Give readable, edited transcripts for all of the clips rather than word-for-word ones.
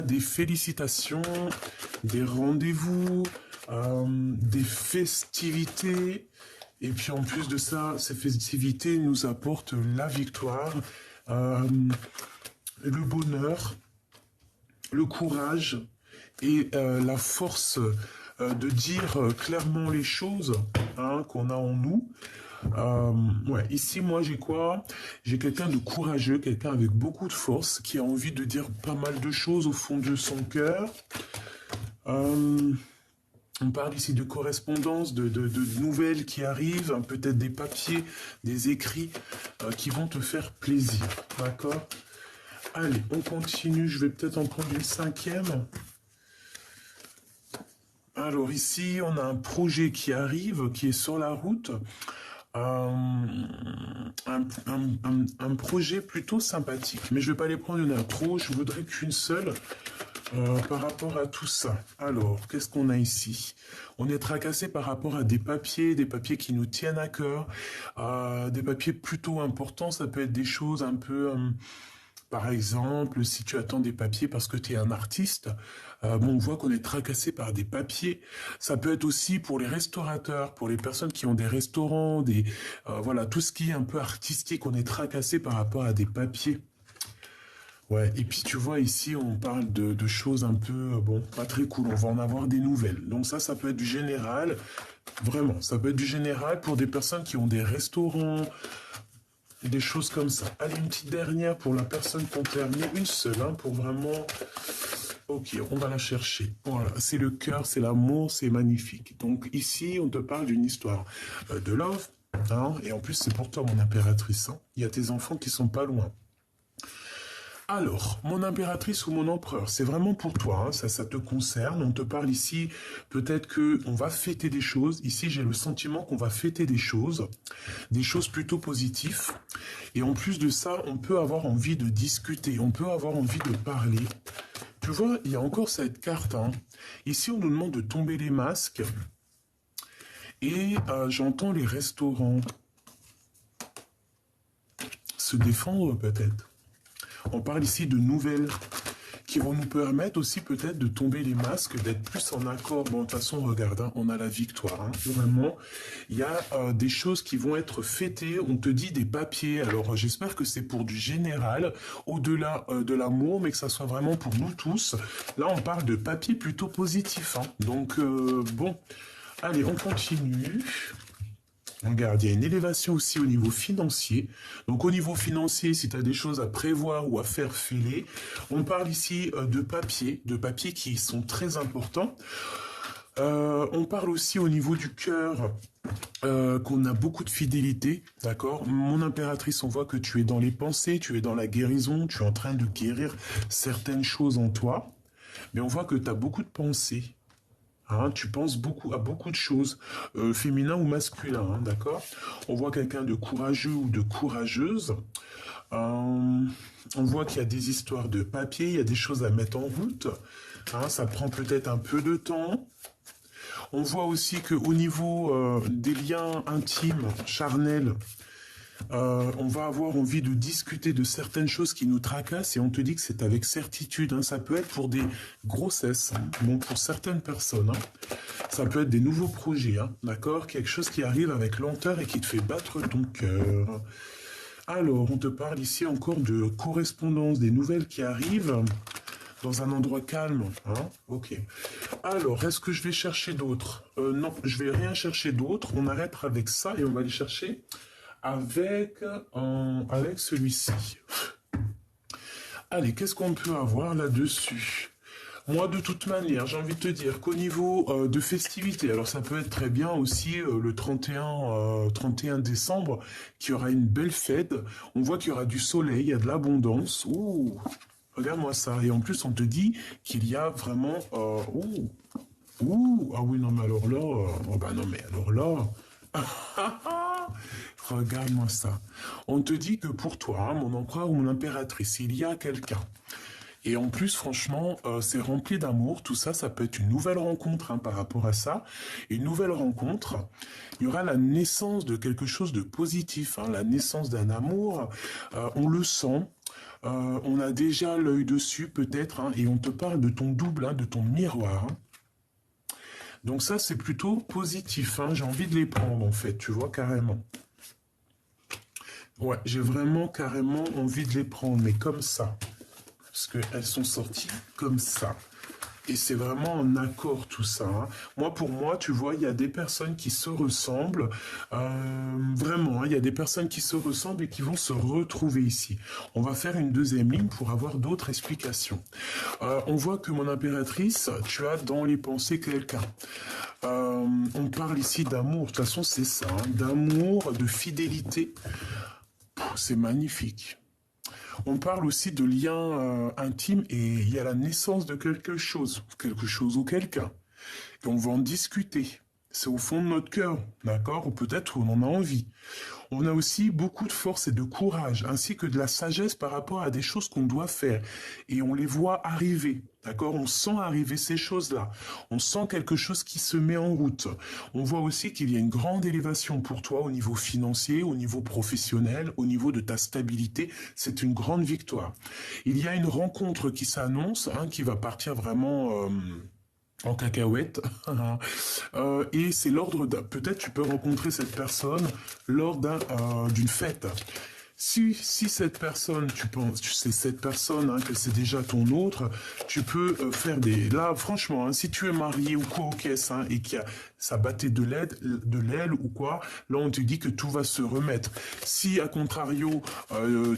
des félicitations, des rendez-vous, des festivités. Et puis en plus de ça, ces festivités nous apportent la victoire, le bonheur, le courage et la force de dire clairement les choses qu'on a en nous. Ouais, ici, moi, j'ai quoi? J'ai quelqu'un de courageux, quelqu'un avec beaucoup de force, qui a envie de dire pas mal de choses au fond de son cœur. On parle ici de correspondance, de nouvelles qui arrivent, peut-être des papiers, des écrits qui vont te faire plaisir. D'accord? Allez, on continue. Je vais peut-être en prendre une cinquième. Alors ici, on a un projet qui arrive, qui est sur la route. Un projet plutôt sympathique. Mais je ne vais pas les prendre, il y en a trop. Je voudrais qu'une seule par rapport à tout ça. Alors, qu'est-ce qu'on a ici? On est tracassé par rapport à des papiers qui nous tiennent à cœur, des papiers plutôt importants. Ça peut être des choses un peu... Par exemple, si tu attends des papiers parce que tu es un artiste, on voit qu'on est tracassé par des papiers. Ça peut être aussi pour les restaurateurs, pour les personnes qui ont des restaurants, voilà, tout ce qui est un peu artistique, on est tracassé par rapport à des papiers. Ouais, et puis tu vois ici, on parle de choses un peu, bon, pas très cool, on va en avoir des nouvelles. Donc ça peut être du général, vraiment, ça peut être du général pour des personnes qui ont des restaurants, des choses comme ça. Allez, une petite dernière pour la personne qu'on termine, une seule, pour vraiment... Ok, on va la chercher. Voilà, c'est le cœur, c'est l'amour, c'est magnifique. Donc ici, on te parle d'une histoire de love, et en plus, c'est pour toi, mon impératrice. Il y a tes enfants qui sont pas loin. Alors, mon impératrice ou mon empereur, c'est vraiment pour toi, ça te concerne. On te parle ici, peut-être qu'on va fêter des choses. Ici, j'ai le sentiment qu'on va fêter des choses plutôt positives. Et en plus de ça, on peut avoir envie de discuter, on peut avoir envie de parler. Tu vois, il y a encore cette carte. Ici, on nous demande de tomber les masques. Et j'entends les restaurants se défendre peut-être. On parle ici de nouvelles qui vont nous permettre aussi peut-être de tomber les masques, d'être plus en accord. Bon, de toute façon, regarde, on a la victoire. Vraiment, il y a des choses qui vont être fêtées. On te dit des papiers. Alors, j'espère que c'est pour du général, au-delà de l'amour, mais que ça soit vraiment pour nous tous. Là, on parle de papier plutôt positif. Donc, bon, allez, on continue. Regarde, il y a une élévation aussi au niveau financier. Donc au niveau financier, si tu as des choses à prévoir ou à faire filer, on parle ici de papiers qui sont très importants. On parle aussi au niveau du cœur, qu'on a beaucoup de fidélité, d'accord? Mon impératrice, on voit que tu es dans les pensées, tu es dans la guérison, tu es en train de guérir certaines choses en toi, mais on voit que tu as beaucoup de pensées. Tu penses à beaucoup de choses, féminin ou masculin, d'accord? On voit quelqu'un de courageux ou de courageuse. On voit qu'il y a des histoires de papier, il y a des choses à mettre en route. Ça prend peut-être un peu de temps. On voit aussi qu'au niveau des liens intimes, charnels, on va avoir envie de discuter de certaines choses qui nous tracassent et on te dit que c'est avec certitude. Ça peut être pour des grossesses, bon, pour certaines personnes. Ça peut être des nouveaux projets, d'accord? Quelque chose qui arrive avec lenteur et qui te fait battre ton cœur. Alors, on te parle ici encore de correspondance, des nouvelles qui arrivent dans un endroit calme. Ok. Alors, est-ce que je vais chercher d'autres? Non, je vais rien chercher d'autre. On arrête avec ça et on va aller chercher avec celui-ci. Allez, qu'est-ce qu'on peut avoir là-dessus? Moi, de toute manière, j'ai envie de te dire qu'au niveau de festivités, alors ça peut être très bien aussi le 31 décembre, qu'il y aura une belle fête. On voit qu'il y aura du soleil, il y a de l'abondance. Ouh, regarde-moi ça. Et en plus, on te dit qu'il y a vraiment... ah oui, non, mais alors là... non, mais alors là... Regarde-moi ça. On te dit que pour toi, mon empereur ou mon impératrice, il y a quelqu'un. Et en plus, franchement, c'est rempli d'amour. Tout ça, ça peut être une nouvelle rencontre par rapport à ça. Une nouvelle rencontre, il y aura la naissance de quelque chose de positif, la naissance d'un amour. On le sent. On a déjà l'œil dessus peut-être, hein, et on te parle de ton double, hein, de ton miroir. Hein. Donc ça, c'est plutôt positif. Hein. J'ai envie de les prendre, en fait, tu vois, carrément. Ouais, j'ai vraiment carrément envie de les prendre, mais comme ça. Parce qu'elles sont sorties comme ça. Et c'est vraiment en accord tout ça. Hein. Moi, pour moi, tu vois, il y a des personnes qui se ressemblent. Vraiment, hein, il y a des personnes qui se ressemblent et qui vont se retrouver ici. On va faire une deuxième ligne pour avoir d'autres explications. On voit que mon impératrice, tu as dans les pensées quelqu'un. On parle ici d'amour. De toute façon, c'est ça. Hein, d'amour, de fidélité. C'est magnifique. On parle aussi de liens intimes et il y a la naissance de quelque chose ou quelqu'un. Et on va en discuter. C'est au fond de notre cœur, d'accord? Ou peut-être on en a envie. On a aussi beaucoup de force et de courage, ainsi que de la sagesse par rapport à des choses qu'on doit faire. Et on les voit arriver, d'accord? On sent arriver ces choses-là. On sent quelque chose qui se met en route. On voit aussi qu'il y a une grande élévation pour toi au niveau financier, au niveau professionnel, au niveau de ta stabilité. C'est une grande victoire. Il y a une rencontre qui s'annonce, hein, qui va partir vraiment... en cacahuète. Et c'est l'ordre d'un... Peut-être tu peux rencontrer cette personne lors d'une fête. Si cette personne, tu penses, c'est cette personne, hein, que c'est déjà ton autre, tu peux faire des... Là, franchement, hein, si tu es marié ou quoi aux caisses, hein, et qu'il y a ça battait de l'aile ou quoi, là on te dit que tout va se remettre. Si, à contrario,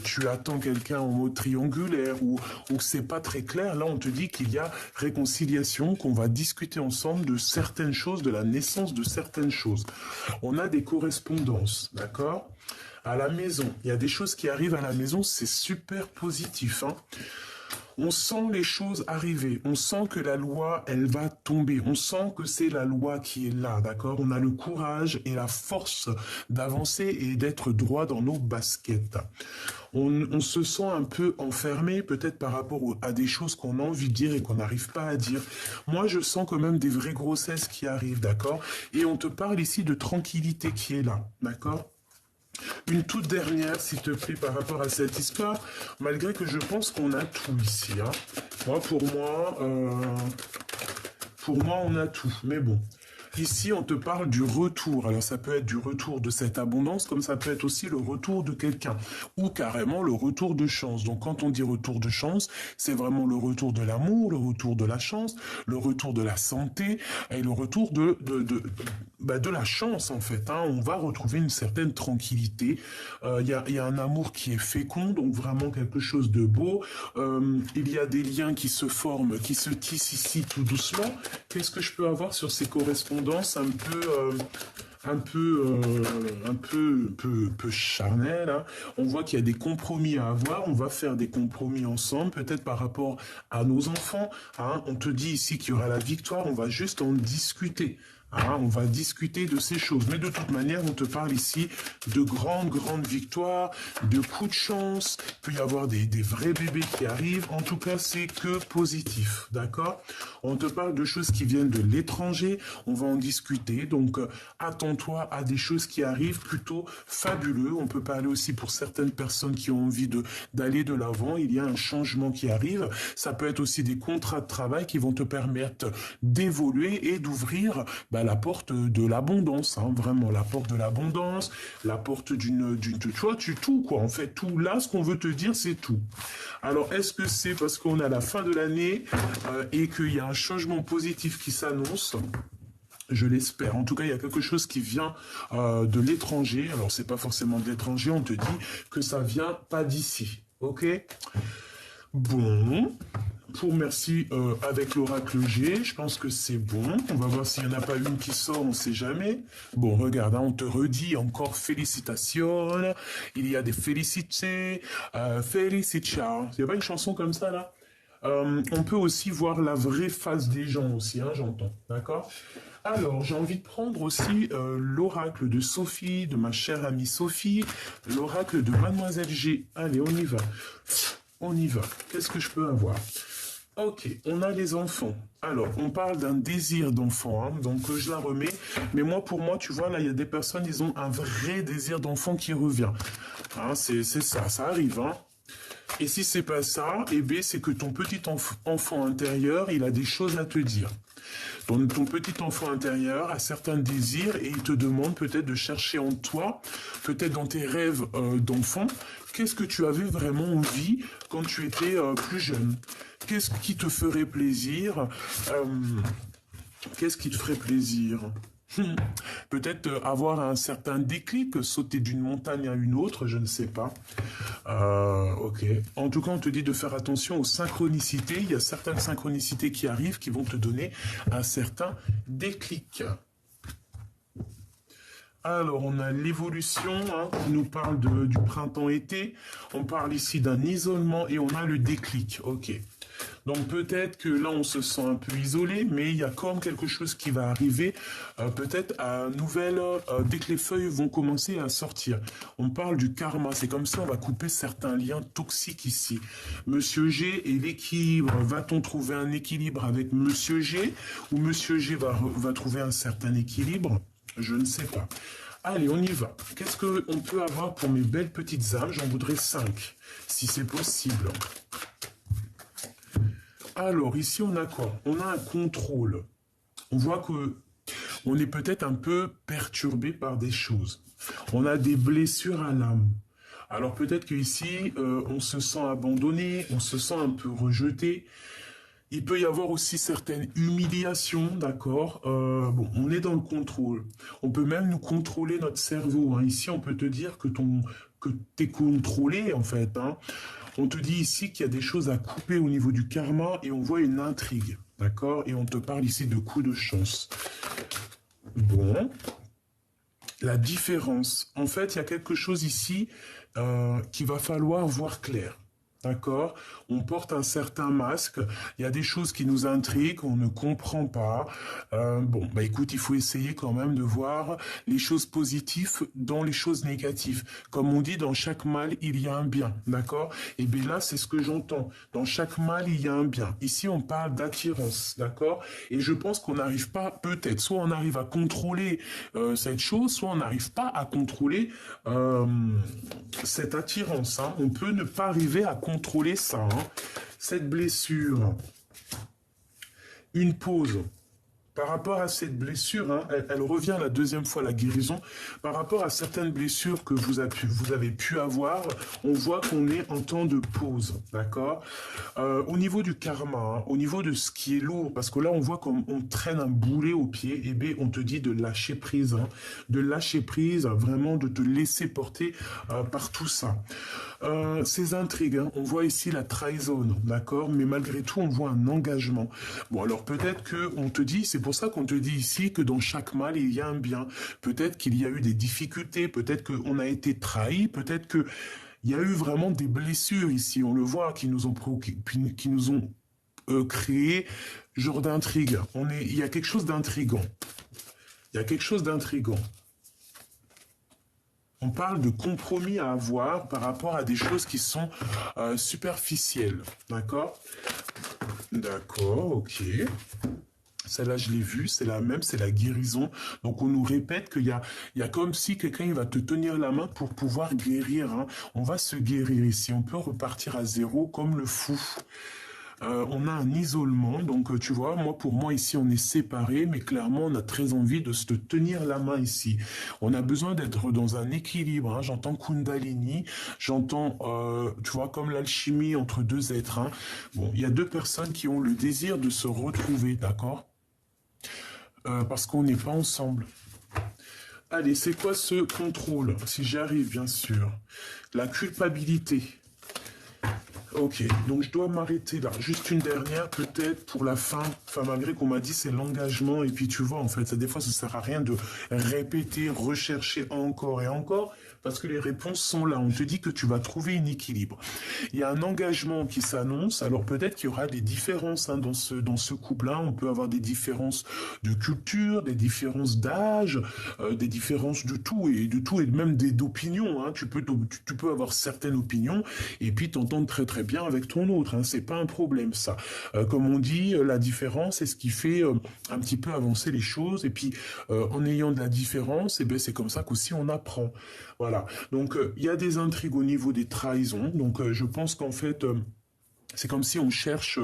tu attends quelqu'un en mode triangulaire ou c'est pas très clair, là on te dit qu'il y a réconciliation, qu'on va discuter ensemble de certaines choses, de la naissance de certaines choses. On a des correspondances, d'accord ? À la maison, il y a des choses qui arrivent à la maison, c'est super positif. Hein. On sent les choses arriver, on sent que la loi, elle va tomber, on sent que c'est la loi qui est là, d'accord? On a le courage et la force d'avancer et d'être droit dans nos baskets. On se sent un peu enfermé, peut-être par rapport à des choses qu'on a envie de dire et qu'on n'arrive pas à dire. Moi, je sens quand même des vraies grossesses qui arrivent, d'accord? Et on te parle ici de tranquillité qui est là, d'accord? Une toute dernière, s'il te plaît, par rapport à cette histoire, malgré que je pense qu'on a tout ici. Hein. Pour moi, on a tout. Mais bon, ici, on te parle du retour. Alors, ça peut être du retour de cette abondance, comme ça peut être aussi le retour de quelqu'un, ou carrément le retour de chance. Donc, quand on dit retour de chance, c'est vraiment le retour de l'amour, le retour de la chance, le retour de la santé, et le retour de la chance, en fait. Hein. On va retrouver une certaine tranquillité. Il y a un amour qui est fécond, donc vraiment quelque chose de beau. Il y a des liens qui se forment, qui se tissent ici tout doucement. Qu'est-ce que je peux avoir sur ces correspondances un peu charnel. Hein. On voit qu'il y a des compromis à avoir. On va faire des compromis ensemble, peut-être par rapport à nos enfants. Hein. On te dit ici qu'il y aura la victoire. On va juste en discuter. Hein, on va discuter de ces choses. Mais de toute manière, on te parle ici de grandes victoires, de coups de chance. Il peut y avoir des vrais bébés qui arrivent. En tout cas, c'est que positif. D'accord? On te parle de choses qui viennent de l'étranger. On va en discuter. Donc, attends-toi à des choses qui arrivent plutôt fabuleux. On peut parler aussi pour certaines personnes qui ont envie d'aller de l'avant. Il y a un changement qui arrive. Ça peut être aussi des contrats de travail qui vont te permettre d'évoluer et d'ouvrir la porte de l'abondance, hein, vraiment, la porte de l'abondance, la porte d'une, tu vois, tout, quoi, en fait, tout, là, ce qu'on veut te dire, c'est tout. Alors, est-ce que c'est parce qu'on a la fin de l'année et qu'il y a un changement positif qui s'annonce ? Je l'espère. En tout cas, il y a quelque chose qui vient de l'étranger. Alors, c'est pas forcément de l'étranger, on te dit que ça vient pas d'ici, ok ? Bon... merci avec l'oracle G, je pense que c'est bon. On va voir s'il n'y en a pas une qui sort, on ne sait jamais. Bon, regarde, hein, on te redit encore félicitations. Il y a des félicités, félicitations. Il n'y a pas une chanson comme ça, là? On peut aussi voir la vraie face des gens aussi, hein, j'entends, d'accord? Alors, j'ai envie de prendre aussi l'oracle de Sophie, de ma chère amie Sophie, l'oracle de Mademoiselle G. Allez, on y va. On y va. Qu'est-ce que je peux avoir ? Ok, on a les enfants. Alors, on parle d'un désir d'enfant, hein, donc je la remets. Mais pour moi, tu vois, là, il y a des personnes, ils ont un vrai désir d'enfant qui revient. Hein, c'est ça arrive. Hein. Et si c'est pas ça, eh bien, c'est que ton petit enfant intérieur, il a des choses à te dire. Ton petit enfant intérieur a certains désirs et il te demande peut-être de chercher en toi, peut-être dans tes rêves d'enfant, qu'est-ce que tu avais vraiment envie quand tu étais plus jeune? Qu'est-ce qui te ferait plaisir? Qu'est-ce qui te ferait plaisir? Peut-être avoir un certain déclic, sauter d'une montagne à une autre, je ne sais pas. Ok. En tout cas, on te dit de faire attention aux synchronicités. Il y a certaines synchronicités qui arrivent qui vont te donner un certain déclic. Alors, on a l'évolution qui nous parle du printemps-été. On parle ici d'un isolement et on a le déclic. Ok. Donc peut-être que là on se sent un peu isolé, mais il y a quand même quelque chose qui va arriver, peut-être à nouvelle, dès que les feuilles vont commencer à sortir. On parle du karma, c'est comme ça on va couper certains liens toxiques ici. Monsieur G et l'équilibre, va-t-on trouver un équilibre avec Monsieur G, ou Monsieur G va trouver un certain équilibre? Je ne sais pas. Allez, on y va. Qu'est-ce qu'on peut avoir pour mes belles petites âmes? J'en voudrais 5, si c'est possible. Alors, ici, on a quoi? On a un contrôle. On voit que on est peut-être un peu perturbé par des choses. On a des blessures à l'âme. Alors, peut-être qu'ici, on se sent abandonné, on se sent un peu rejeté. Il peut y avoir aussi certaines humiliations, d'accord? Bon, on est dans le contrôle. On peut même nous contrôler notre cerveau. Ici, on peut te dire que t'es contrôlé, en fait. On te dit ici qu'il y a des choses à couper au niveau du karma et on voit une intrigue, d'accord? Et on te parle ici de coups de chance. Bon. La différence. En fait, il y a quelque chose ici qu'il va falloir voir clair. D'accord? On porte un certain masque, il y a des choses qui nous intriguent, on ne comprend pas. Bon, bah écoute, il faut essayer quand même de voir les choses positives dans les choses négatives. Comme on dit, dans chaque mal, il y a un bien, d'accord? Et bien là, c'est ce que j'entends. Dans chaque mal, il y a un bien. Ici, on parle d'attirance, d'accord? Et je pense qu'on n'arrive pas, peut-être, soit on arrive à contrôler cette chose, soit on n'arrive pas à contrôler cette attirance. On peut ne pas arriver à contrôler ça. Cette blessure, une pause. Par rapport à cette blessure, elle revient la deuxième fois, la guérison. Par rapport à certaines blessures que vous avez pu avoir, on voit qu'on est en temps de pause, d'accord? Au niveau du karma, au niveau de ce qui est lourd, parce que là, on voit comme on traîne un boulet au pied, et bien, on te dit de lâcher prise, de lâcher prise, vraiment de te laisser porter par tout ça. Ces intrigues, on voit ici la trahison, d'accord? Mais malgré tout, on voit un engagement. Bon, alors peut-être qu'on te dit, c'est pour ça qu'on te dit ici que dans chaque mal, il y a un bien. Peut-être qu'il y a eu des difficultés, peut-être qu'on a été trahi, peut-être qu'il y a eu vraiment des blessures ici, on le voit, qui nous ont créé genre d'intrigue. Il y a quelque chose d'intrigant. Il y a quelque chose d'intrigant. On parle de compromis à avoir par rapport à des choses qui sont superficielles. D'accord? D'accord, ok. Celle-là, je l'ai vue, c'est la même, c'est la guérison. Donc, on nous répète qu'il y a comme si quelqu'un va te tenir la main pour pouvoir guérir. On va se guérir ici. On peut repartir à zéro comme le fou. On a un isolement, donc tu vois, pour moi ici on est séparés, mais clairement on a très envie de se tenir la main ici. On a besoin d'être dans un équilibre, j'entends Kundalini, j'entends, tu vois, comme l'alchimie entre deux êtres. Bon, il y a deux personnes qui ont le désir de se retrouver, d'accord? Parce qu'on n'est pas ensemble. Allez, c'est quoi ce contrôle? Si j'y arrive, bien sûr. La culpabilité. Ok, donc je dois m'arrêter là. Juste une dernière, peut-être, pour la fin. Enfin, malgré qu'on m'a dit c'est l'engagement. Et puis, tu vois, en fait, des fois, ça sert à rien de répéter, rechercher encore et encore, parce que les réponses sont là. On te dit que tu vas trouver un équilibre. Il y a un engagement qui s'annonce. Alors, peut-être qu'il y aura des différences dans ce couple-là. On peut avoir des différences de culture, des différences d'âge, des différences de tout et même d'opinions. Tu peux avoir certaines opinions et puis t'entendre très très très bien avec ton autre, hein, c'est pas un problème ça. Comme on dit, la différence c'est ce qui fait un petit peu avancer les choses, et puis en ayant de la différence, et ben c'est comme ça qu'aussi on apprend. Voilà. Donc il y a des intrigues au niveau des trahisons. Donc je pense qu'en fait c'est comme si on cherche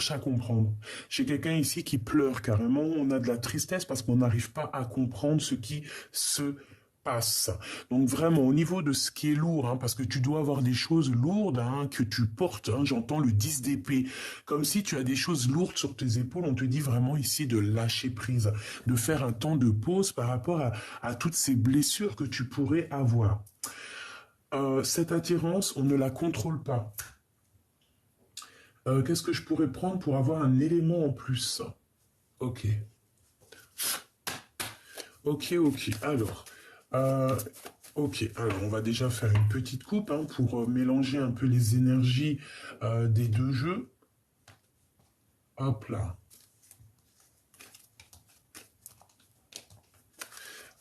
à comprendre. J'ai quelqu'un ici qui pleure carrément. On a de la tristesse parce qu'on n'arrive pas à comprendre ce qui se passe. Donc vraiment, au niveau de ce qui est lourd, hein, parce que tu dois avoir des choses lourdes hein, que tu portes. Hein, j'entends le 10 d'épée. Comme si tu as des choses lourdes sur tes épaules. On te dit vraiment ici de lâcher prise, de faire un temps de pause par rapport à toutes ces blessures que tu pourrais avoir. Cette attirance, on ne la contrôle pas. Qu'est-ce que je pourrais prendre pour avoir un élément en plus? Ok. Ok. Alors, on va déjà faire une petite coupe hein, pour mélanger un peu les énergies des deux jeux. Hop là.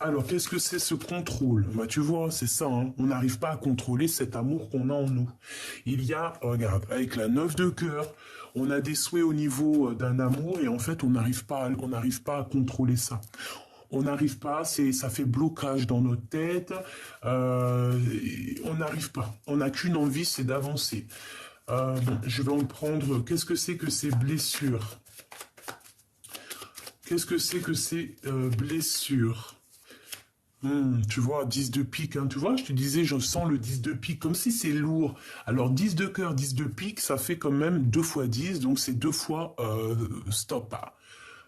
Alors, qu'est-ce que c'est ce contrôle? Bah, tu vois, c'est ça, hein. On n'arrive pas à contrôler cet amour qu'on a en nous. Il y a, regarde, avec la 9 de cœur, on a des souhaits au niveau d'un amour et en fait, on n'arrive pas à contrôler ça. On n'arrive pas, ça fait blocage dans notre tête. On n'arrive pas. On n'a qu'une envie, c'est d'avancer. Bon, je vais en prendre. Qu'est-ce que c'est que ces blessures? Qu'est-ce que c'est que ces blessures? Tu vois, 10 de pique, hein, tu vois, je te disais, je sens le 10 de pique, comme si c'est lourd. Alors, 10 de cœur, 10 de pique, ça fait quand même 2 fois 10, donc c'est 2 fois stop.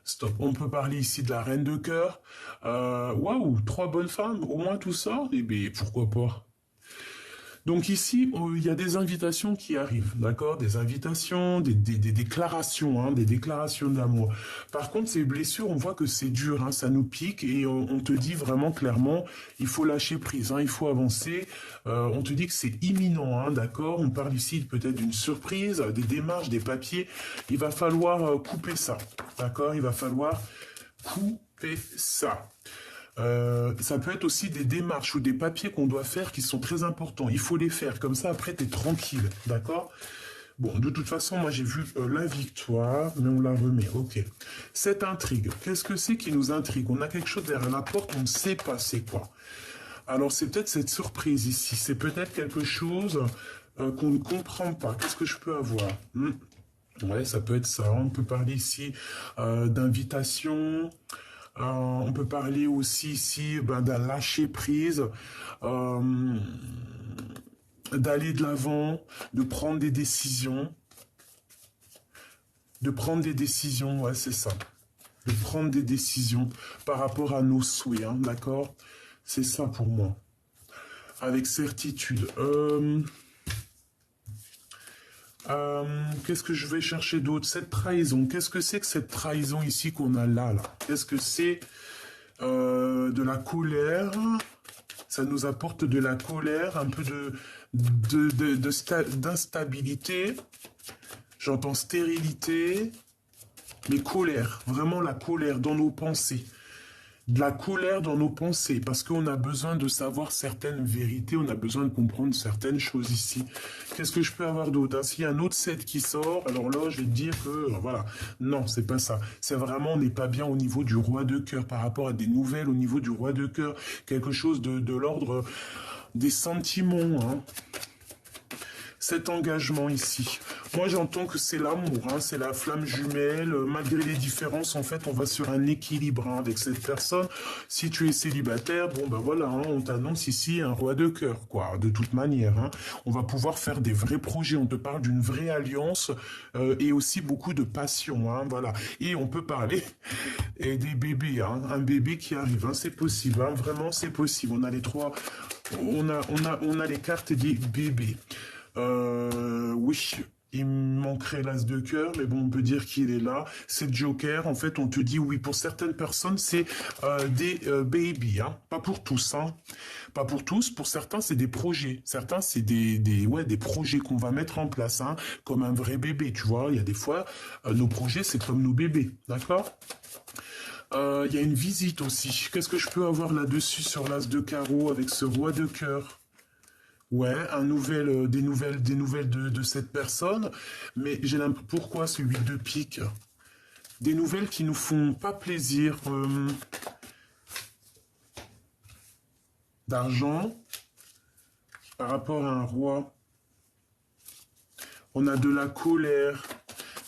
Stop. On peut parler ici de la reine de cœur. Waouh, 3 bonnes femmes, au moins tout ça, eh bien, pourquoi pas? Donc ici, il y a des invitations qui arrivent, d'accord? Des invitations, des déclarations, hein, des déclarations d'amour. Par contre, ces blessures, on voit que c'est dur, hein, ça nous pique et on te dit vraiment clairement, il faut lâcher prise, hein, il faut avancer. On te dit que c'est imminent, hein, d'accord? On parle ici peut-être d'une surprise, des démarches, des papiers. Il va falloir couper ça, d'accord? Il va falloir couper ça. Ça peut être aussi des démarches ou des papiers qu'on doit faire qui sont très importants. Il faut les faire, comme ça après tu es tranquille, d'accord? Bon, de toute façon, moi j'ai vu la victoire, mais on la remet, ok. Cette intrigue, qu'est-ce que c'est qui nous intrigue? On a quelque chose derrière la porte, on ne sait pas c'est quoi. Alors c'est peut-être cette surprise ici, c'est peut-être quelque chose qu'on ne comprend pas. Qu'est-ce que je peux avoir? Ouais, ça peut être ça. On peut parler ici d'invitation. On peut parler aussi ici d'un lâcher prise, d'aller de l'avant, de prendre des décisions. De prendre des décisions, ouais, c'est ça. De prendre des décisions par rapport à nos souhaits, hein, d'accord? C'est ça pour moi. Avec certitude. Qu'est-ce que je vais chercher d'autre? Cette trahison, qu'est-ce que c'est que cette trahison ici qu'on a là? Qu'est-ce que c'est de la colère? Ça nous apporte de la colère, un peu d'instabilité. J'entends stérilité, mais colère, vraiment la colère dans nos pensées. De la colère dans nos pensées, parce qu'on a besoin de savoir certaines vérités, on a besoin de comprendre certaines choses ici. Qu'est-ce que je peux avoir d'autre? S'il y a un autre set qui sort, alors là, je vais te dire que, voilà, non, c'est pas ça. C'est vraiment, on n'est pas bien au niveau du roi de cœur, par rapport à des nouvelles au niveau du roi de cœur, quelque chose de l'ordre des sentiments, hein. Cet engagement ici. Moi, j'entends que c'est l'amour, hein, c'est la flamme jumelle. Malgré les différences, en fait, on va sur un équilibre hein, avec cette personne. Si tu es célibataire, bon, ben voilà, hein, on t'annonce ici un roi de cœur, quoi. De toute manière, hein, on va pouvoir faire des vrais projets. On te parle d'une vraie alliance et aussi beaucoup de passion, hein, voilà. Et on peut parler et des bébés, hein, un bébé qui arrive, hein, c'est possible, hein, vraiment, c'est possible. On a les trois, on a les cartes des bébés. Oui, il me manquerait l'as de cœur, mais bon, on peut dire qu'il est là. C'est Joker, en fait, on te dit oui, pour certaines personnes, c'est des baby, hein. Pas pour tous, hein. Pas pour tous, pour certains, c'est des projets. Certains, c'est des projets qu'on va mettre en place, hein, comme un vrai bébé, tu vois. Il y a des fois, nos projets, c'est comme nos bébés, d'accord? Il y a une visite aussi. Qu'est-ce que je peux avoir là-dessus sur l'as de carreau avec ce roi de cœur? Ouais, des nouvelles de cette personne, mais j'ai l'impression, pourquoi ce 8 de pique? Des nouvelles qui nous font pas plaisir, d'argent, par rapport à un roi. On a de la colère,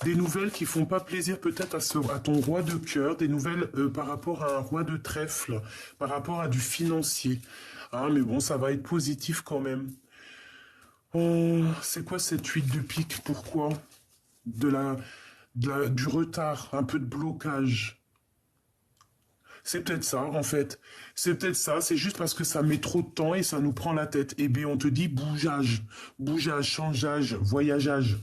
des nouvelles qui font pas plaisir peut-être à ton roi de cœur, des nouvelles par rapport à un roi de trèfle, par rapport à du financier. Ah, mais bon, ça va être positif quand même. Oh, c'est quoi cette 8 de pique? Pourquoi? De du retard, un peu de blocage. C'est peut-être ça, en fait. C'est peut-être ça, c'est juste parce que ça met trop de temps et ça nous prend la tête. Eh bien, on te dit bougeage, changeage, voyageage.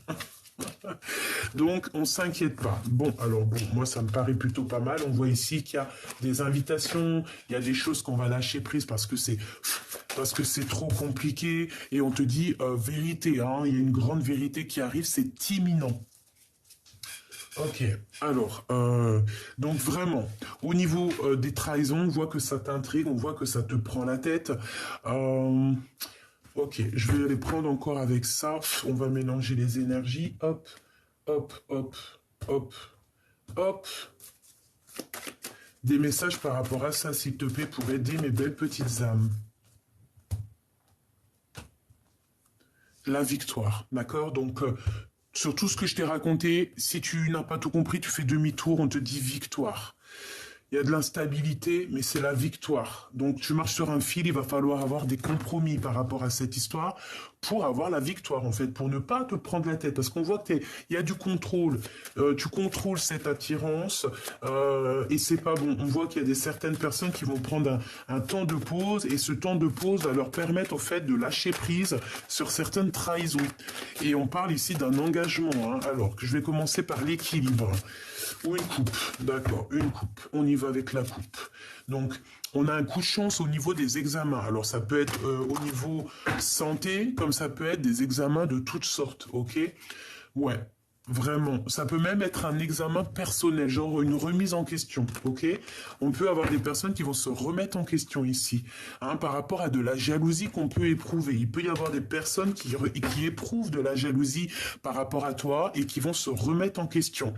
Donc, on s'inquiète pas. Bon, alors, bon, moi, ça me paraît plutôt pas mal. On voit ici qu'il y a des invitations, il y a des choses qu'on va lâcher prise parce que c'est trop compliqué. Et on te dit, vérité, hein, il y a une grande vérité qui arrive, c'est imminent. Ok, alors, donc vraiment, au niveau des trahisons, on voit que ça t'intrigue, on voit que ça te prend la tête. Euh, ok, je vais les prendre encore avec ça. On va mélanger les énergies. Hop, hop, hop, hop, hop. Des messages par rapport à ça, s'il te plaît, pour aider mes belles petites âmes. La victoire, d'accord? Donc, sur tout ce que je t'ai raconté, si tu n'as pas tout compris, tu fais demi-tour, on te dit victoire. Il y a de l'instabilité, mais c'est la victoire. Donc tu marches sur un fil, il va falloir avoir des compromis par rapport à cette histoire pour avoir la victoire, en fait, pour ne pas te prendre la tête. Parce qu'on voit qu'il y a du contrôle. Tu contrôles cette attirance et c'est pas bon. On voit qu'il y a certaines personnes qui vont prendre un temps de pause et ce temps de pause va leur permettre, au fait, de lâcher prise sur certaines trahisons. Et on parle ici d'un engagement. Hein. Alors, je vais commencer par l'équilibre. Ou une coupe, d'accord, une coupe. On y va avec la coupe. Donc, on a un coup de chance au niveau des examens. Alors, ça peut être au niveau santé, comme ça peut être des examens de toutes sortes, ok? Ouais, vraiment. Ça peut même être un examen personnel, genre une remise en question, ok? On peut avoir des personnes qui vont se remettre en question ici, hein, par rapport à de la jalousie qu'on peut éprouver. Il peut y avoir des personnes qui éprouvent de la jalousie par rapport à toi et qui vont se remettre en question.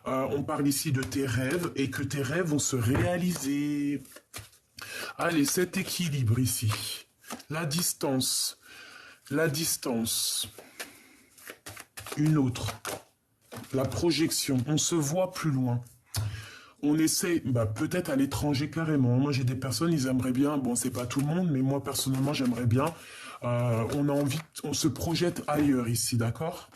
On parle ici de tes rêves et que tes rêves vont se réaliser. Allez, cet équilibre ici. La distance. La distance. Une autre. La projection. On se voit plus loin. On essaie, peut-être à l'étranger carrément. Moi, j'ai des personnes, ils aimeraient bien, bon, c'est pas tout le monde, mais moi, personnellement, j'aimerais bien. On a envie, on se projette ailleurs ici, d'accord?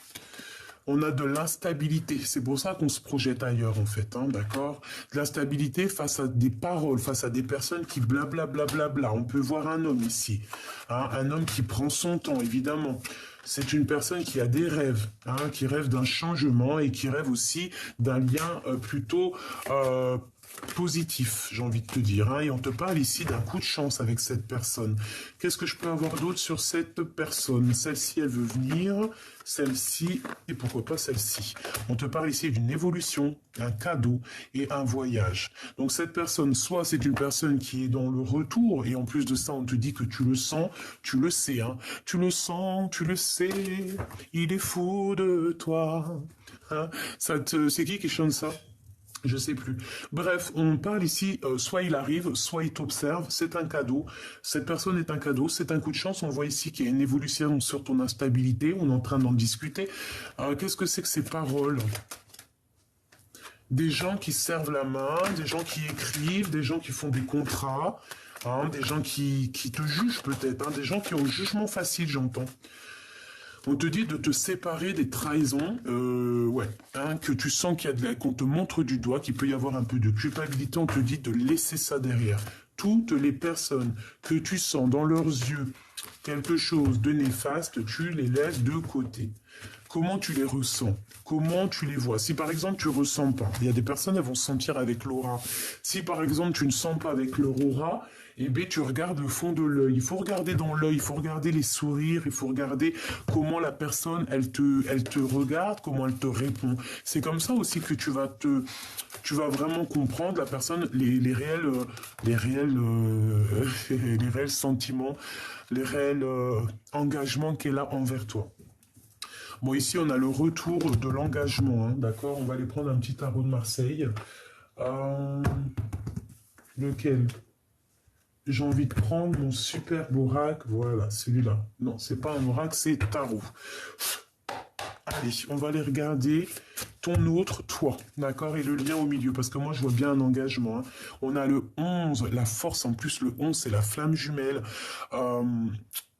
On a de l'instabilité. C'est pour ça qu'on se projette ailleurs, en fait, hein, d'accord? De l'instabilité face à des paroles, face à des personnes qui blablabla. On peut voir un homme ici, hein, un homme qui prend son temps, évidemment. C'est une personne qui a des rêves, hein, qui rêve d'un changement et qui rêve aussi d'un lien plutôt positif, j'ai envie de te dire. Hein, et on te parle ici d'un coup de chance avec cette personne. Qu'est-ce que je peux avoir d'autre sur cette personne? Celle-ci, elle veut venir. Celle-ci, et pourquoi pas celle-ci? On te parle ici d'une évolution, un cadeau et un voyage. Donc cette personne, soit c'est une personne qui est dans le retour, et en plus de ça, on te dit que tu le sens, tu le sais, hein. Tu le sens, tu le sais, il est fou de toi. Hein, c'est qui chante ça? Je sais plus. Bref, on parle ici, soit il arrive, soit il t'observe, c'est un cadeau. Cette personne est un cadeau, c'est un coup de chance. On voit ici qu'il y a une évolution sur ton instabilité, on est en train d'en discuter. Qu'est-ce que c'est que ces paroles? Des gens qui servent la main, des gens qui écrivent, des gens qui font des contrats, hein, des gens qui te jugent peut-être, hein, des gens qui ont le jugement facile, j'entends. On te dit de te séparer des trahisons, ouais, hein, que tu sens qu'on te montre du doigt, qu'il peut y avoir un peu de culpabilité, on te dit de laisser ça derrière. Toutes les personnes que tu sens dans leurs yeux quelque chose de néfaste, tu les laisses de côté. Comment tu les ressens? Comment tu les vois? Si par exemple tu ne ressens pas, il y a des personnes elles vont sentir avec l'aura. Si par exemple tu ne sens pas avec leur aura, eh bien, tu regardes le fond de l'œil. Il faut regarder dans l'œil, il faut regarder les sourires, il faut regarder comment la personne, elle te regarde, comment elle te répond. C'est comme ça aussi que tu tu vas vraiment comprendre la personne, les réels, les réels sentiments, les réels engagements qu'elle a envers toi. Bon, ici, on a le retour de l'engagement, hein, d'accord? On va aller prendre un petit tarot de Marseille. Lequel? J'ai envie de prendre mon superbe oracle. Voilà, celui-là. Non, c'est pas un oracle, c'est tarot. Allez, on va aller regarder ton autre, toi, d'accord? Et le lien au milieu, parce que moi, je vois bien un engagement. Hein. On a le 11, la force, en plus, le 11, c'est la flamme jumelle.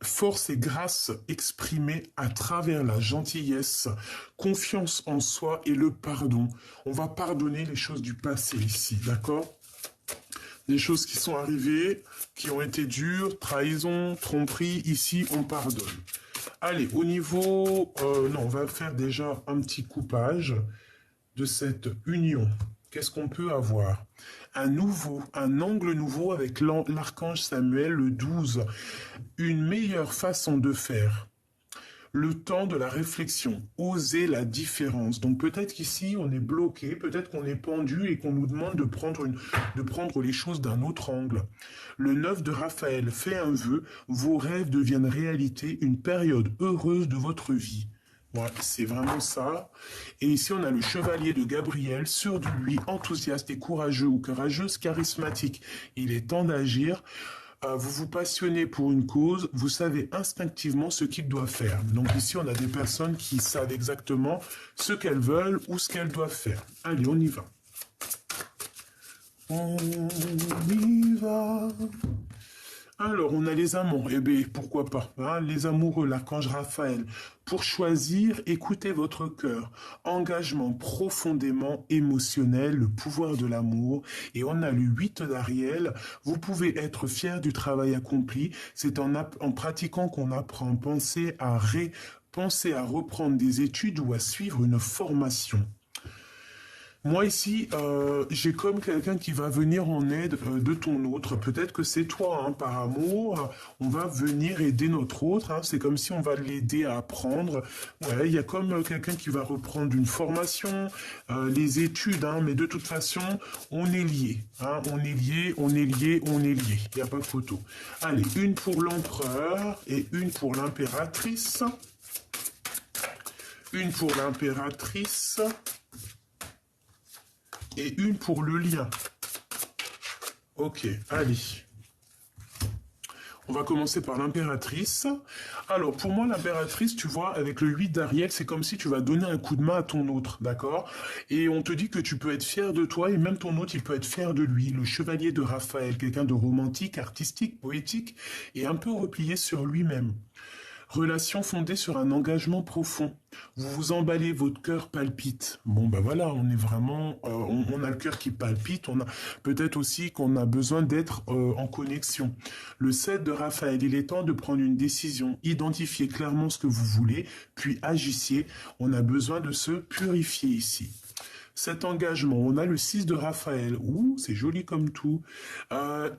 Force et grâce exprimée à travers la gentillesse, confiance en soi et le pardon. On va pardonner les choses du passé ici, d'accord? Des choses qui sont arrivées, qui ont été dures, trahison, tromperie, ici on pardonne. Allez, au niveau... non, on va faire déjà un petit coupage de cette union. Qu'est-ce qu'on peut avoir? Un angle nouveau avec l'archange Samuel, le 12. Une meilleure façon de faire. Le temps de la réflexion, oser la différence. Donc peut-être qu'ici on est bloqué, peut-être qu'on est pendu et qu'on nous demande de prendre les choses d'un autre angle. Le 9 de Raphaël fait un vœu, vos rêves deviennent réalité, une période heureuse de votre vie. Voilà, c'est vraiment ça. Et ici, on a le chevalier de Gabriel, sûr de lui, enthousiaste et courageux ou courageuse, charismatique. Il est temps d'agir. Vous vous passionnez pour une cause, vous savez instinctivement ce qu'il doit faire. Donc ici, on a des personnes qui savent exactement ce qu'elles veulent ou ce qu'elles doivent faire. Allez, on y va. On y va. Alors, on a les amants. Eh bien, pourquoi pas, hein, les amoureux, l'archange Raphaël. Pour choisir, écoutez votre cœur. Engagement profondément émotionnel, le pouvoir de l'amour. Et on a le 8 d'Ariel. Vous pouvez être fier du travail accompli. C'est en pratiquant qu'on apprend. Pensez à reprendre des études ou à suivre une formation. Moi ici, j'ai comme quelqu'un qui va venir en aide de ton autre. Peut-être que c'est toi, hein, par amour. On va venir aider notre autre. Hein. C'est comme si on va l'aider à apprendre. Ouais, il y a comme quelqu'un qui va reprendre une formation, les études. Hein, mais de toute façon, on est liés. Hein, on est liés, on est liés, on est liés. Il n'y a pas de photo. Allez, une pour l'empereur et une pour l'impératrice. Une pour l'impératrice. Et une pour le lien. Ok, allez. On va commencer par l'impératrice. Alors, pour moi, l'impératrice, tu vois, avec le 8 d'Ariel, c'est comme si tu vas donner un coup de main à ton autre, d'accord? Et on te dit que tu peux être fier de toi, et même ton autre, il peut être fier de lui. Le chevalier de Raphaël, quelqu'un de romantique, artistique, poétique, et un peu replié sur lui-même. Relation fondée sur un engagement profond. Vous vous emballez, votre cœur palpite. Bon, ben voilà, on est vraiment... on a le cœur qui palpite. On a peut-être aussi qu'on a besoin d'être en connexion. Le 7 de Raphaël, il est temps de prendre une décision. Identifiez clairement ce que vous voulez, puis agissez. On a besoin de se purifier ici. Cet engagement, on a le 6 de Raphaël. Ouh, c'est joli comme tout.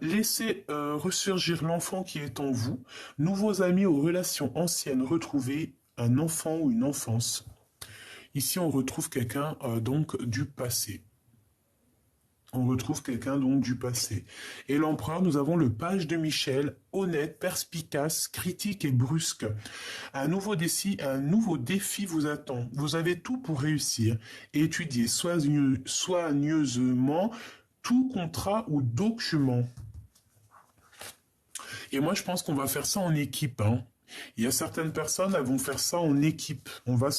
Laissez ressurgir l'enfant qui est en vous. Nouveaux amis aux relations anciennes retrouvées, un enfant ou une enfance. Ici, on retrouve quelqu'un donc du passé. On retrouve quelqu'un donc du passé. Et l'empereur, nous avons le page de Michel, honnête, perspicace, critique et brusque. Un nouveau défi vous attend. Vous avez tout pour réussir. Étudiez soigneusement tout contrat ou document. Et moi, je pense qu'on va faire ça en équipe, hein. Il y a certaines personnes, elles vont faire ça en équipe. On va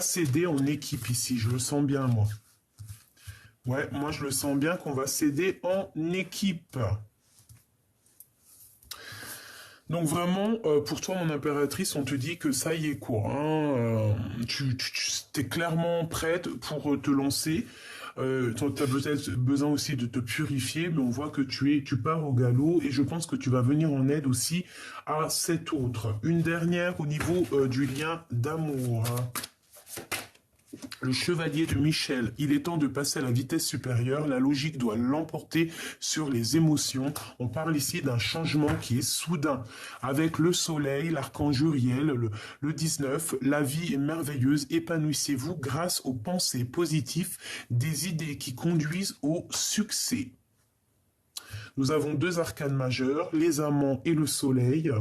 s'aider en équipe ici. Je le sens bien, moi. Ouais, moi je le sens bien qu'on va s'aider en équipe. Donc vraiment, pour toi, mon impératrice, on te dit que ça y est, quoi. Hein, tu es clairement prête pour te lancer. Tu as peut-être besoin aussi de te purifier, mais on voit que tu pars au galop et je pense que tu vas venir en aide aussi à cet autre. Une dernière au niveau du lien d'amour. Hein. Le chevalier de Michel, il est temps de passer à la vitesse supérieure, la logique doit l'emporter sur les émotions. On parle ici d'un changement qui est soudain. Avec le soleil, l'archange Uriel, le 19, la vie est merveilleuse, épanouissez-vous grâce aux pensées positives, des idées qui conduisent au succès. Nous avons deux arcanes majeures, les amants et le soleil.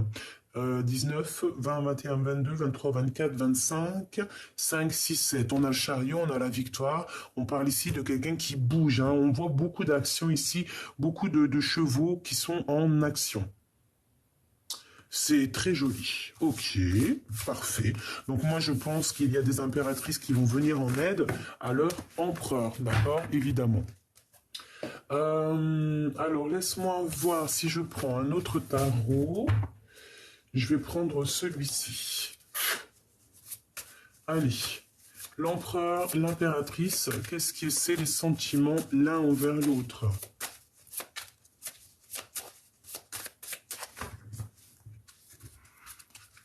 19, 20, 21, 22, 23, 24, 25, 5, 6, 7. On a le chariot, on a la victoire. On parle ici de quelqu'un qui bouge. Hein. On voit beaucoup d'actions ici, beaucoup de chevaux qui sont en action. C'est très joli. Ok, parfait. Donc moi, je pense qu'il y a des impératrices qui vont venir en aide à leur empereur, d'accord, évidemment. Alors, laisse-moi voir si je prends un autre tarot. Je vais prendre celui-ci. Allez, l'empereur, l'impératrice, qu'est-ce que c'est les sentiments l'un envers l'autre?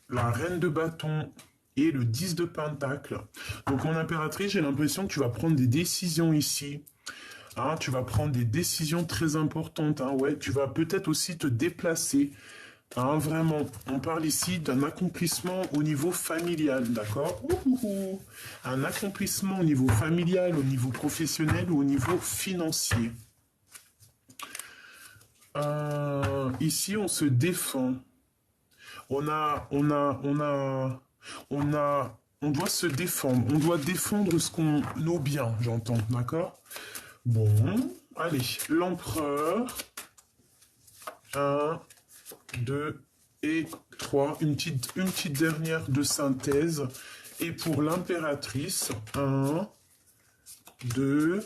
La reine de bâton et le 10 de pentacle. Donc, mon impératrice, j'ai l'impression que tu vas prendre des décisions ici. Hein, tu vas prendre des décisions très importantes. Hein, ouais, tu vas peut-être aussi te déplacer. Hein, vraiment, on parle ici d'un accomplissement au niveau familial, d'accord? Un accomplissement au niveau familial, au niveau professionnel ou au niveau financier. Ici, on se défend. On doit se défendre. On doit défendre nos biens, j'entends, d'accord? Bon, allez, l'empereur. 1, 2 et 3. Une petite dernière de synthèse. Et pour l'impératrice, 1, 2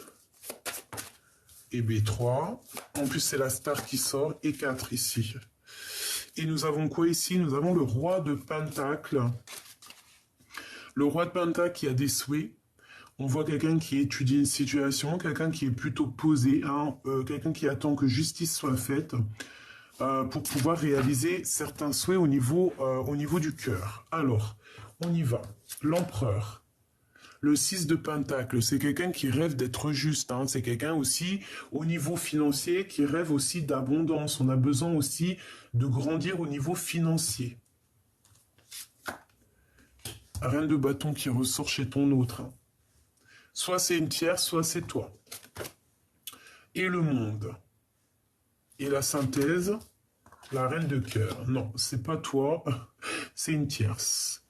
et B3. En plus, c'est la star qui sort. Et 4 ici. Et nous avons quoi ici? Nous avons le roi de pentacle. Le roi de pentacle qui a des souhaits. On voit quelqu'un qui étudie une situation, quelqu'un qui est plutôt posé, hein, quelqu'un qui attend que justice soit faite pour pouvoir réaliser certains souhaits au niveau du cœur. Alors, on y va. L'empereur. Le 6 de pentacle, c'est quelqu'un qui rêve d'être juste. Hein, c'est quelqu'un aussi, au niveau financier, qui rêve aussi d'abondance. On a besoin aussi de grandir au niveau financier. Reine de bâton qui ressort chez ton autre. Hein. Soit c'est une tierce, soit c'est toi. Et le monde. Et la synthèse, la reine de cœur. Non, c'est pas toi, c'est une tierce.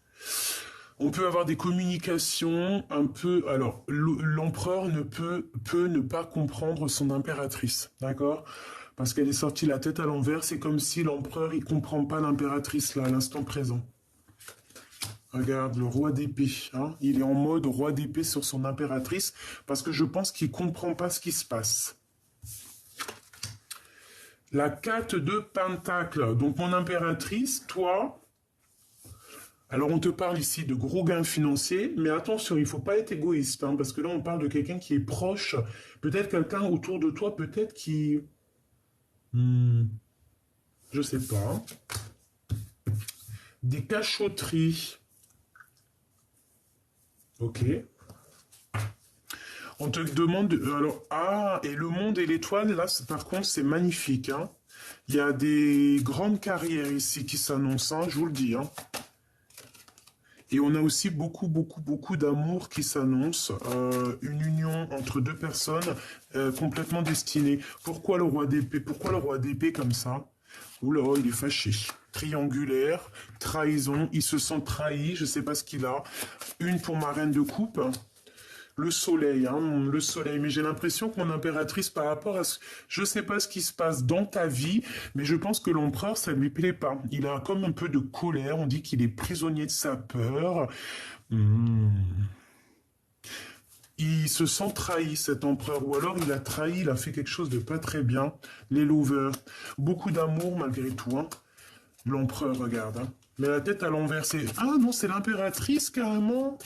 On peut avoir des communications un peu... Alors, l'empereur peut ne pas comprendre son impératrice, d'accord? Parce qu'elle est sortie la tête à l'envers, c'est comme si l'empereur, il comprend pas l'impératrice là, à l'instant présent. Regarde, le roi d'épée, hein, il est en mode roi d'épée sur son impératrice parce que je pense qu'il ne comprend pas ce qui se passe. La 4 de pentacle, donc mon impératrice, toi, alors on te parle ici de gros gains financiers, mais attention, il ne faut pas être égoïste, hein, parce que là on parle de quelqu'un qui est proche, peut-être quelqu'un autour de toi, peut-être qui... je sais pas. Des cachotteries. Ok. On te demande... Alors, ah, et le monde et l'étoile, là, par contre, c'est magnifique. Hein. Il y a des grandes carrières ici qui s'annoncent, hein, je vous le dis. Hein. Et on a aussi beaucoup d'amour qui s'annonce. Une union entre deux personnes complètement destinées. Pourquoi le roi d'épée? Pourquoi le roi d'épée comme ça? Oula, il est fâché. Triangulaire, trahison, il se sent trahi, je ne sais pas ce qu'il a. Une pour ma reine de coupe. Le soleil, hein, le soleil. Mais j'ai l'impression que mon impératrice, par rapport à ce... Je ne sais pas ce qui se passe dans ta vie, mais je pense que l'empereur, ça ne lui plaît pas. Il a comme un peu de colère. On dit qu'il est prisonnier de sa peur. Il se sent trahi, cet empereur. Ou alors, il a trahi, il a fait quelque chose de pas très bien. Les lovers. Beaucoup d'amour, malgré tout. Hein. L'empereur, regarde. Hein. Mais la tête à l'envers, c'est... Ah non, c'est l'impératrice, carrément.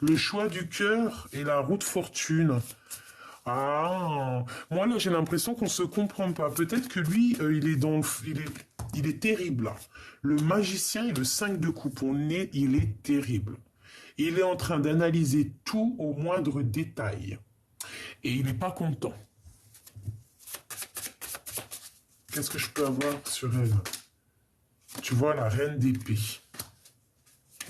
Le choix du cœur et la roue de fortune. Ah, moi là j'ai l'impression qu'on se comprend pas. Peut-être que lui, il est terrible là. Le magicien et le 5 de coupe, il est terrible. Il est en train d'analyser tout au moindre détail. Et il n'est pas content. Qu'est-ce que je peux avoir sur elle? Tu vois, la reine d'épée.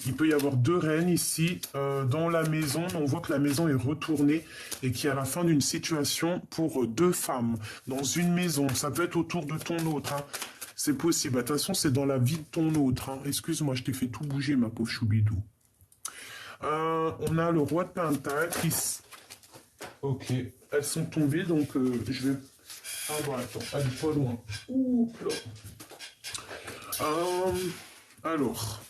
Il peut y avoir 2 reines ici dans la maison. On voit que la maison est retournée et qu'il y a la fin d'une situation pour 2 femmes dans une maison. Ça peut être autour de ton autre. Hein. C'est possible. De toute façon, c'est dans la vie de ton autre. Hein. Excuse-moi, je t'ai fait tout bouger, ma pauvre choubidou. On a le roi de Pentacle. Ok, elles sont tombées, donc je vais... Ah bon, attends, elle est pas loin. Ouh, là. Alors...